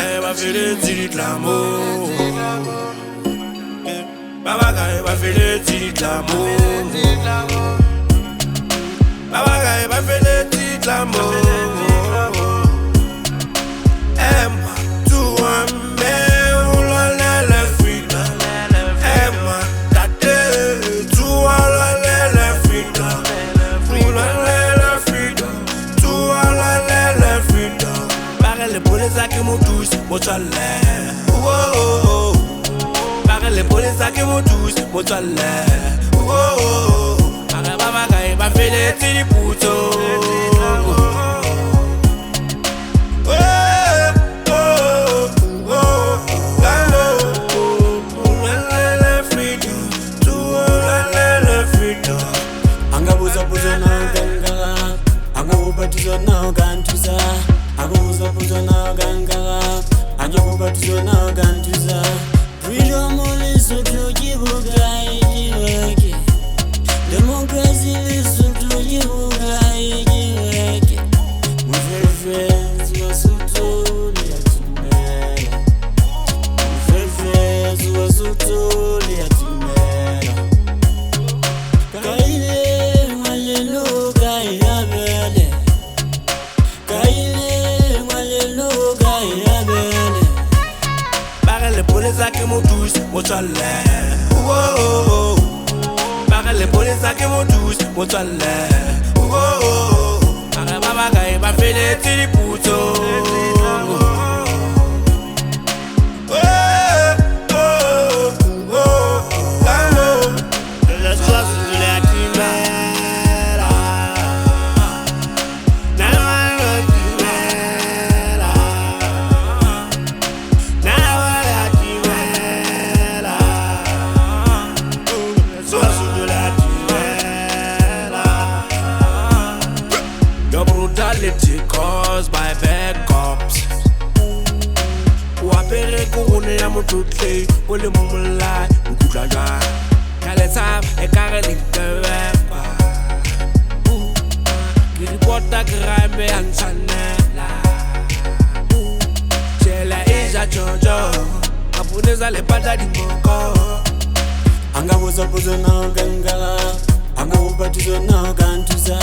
Babagaye va faire le tir de l'amour. Babagaye va faire le tir de l'amour. Babagaye va faire le tir de l'amour. Aime-moi, tout aime, ou l'on fruit. Aime-moi, ta tête, tout le fruit. Tout le fruit. Tout le fruit. Parle pour les sacs qui m'ont tous, mon salaire. Parle pour les sacs qui m'ont tous, mon salaire. Babagaye va faire les tirs pour tout. Freedom only so to give a guy. Democracy is so to give a guy. My friends were so told yet me. My friends were so told yet me. Kaile malelo kaya bele. Kaile malelo kaya bele. Parle pour les sacs qui m'ont tous, mon salaire. Parle pour les sacs qui m'ont tous, mon salaire. Babagaye va faire les tirs pour tout. Brutality caused by bad cops. Wapere couronne ya mototle, o le mongolai, o kutla jwa. Ka le time e kare le tewepa. Ke reporta crime ya nchanela. Chela eja jojo, apuneza le pata di moko. Anga woza pozo na ganga, anga wopatizo na gantuza.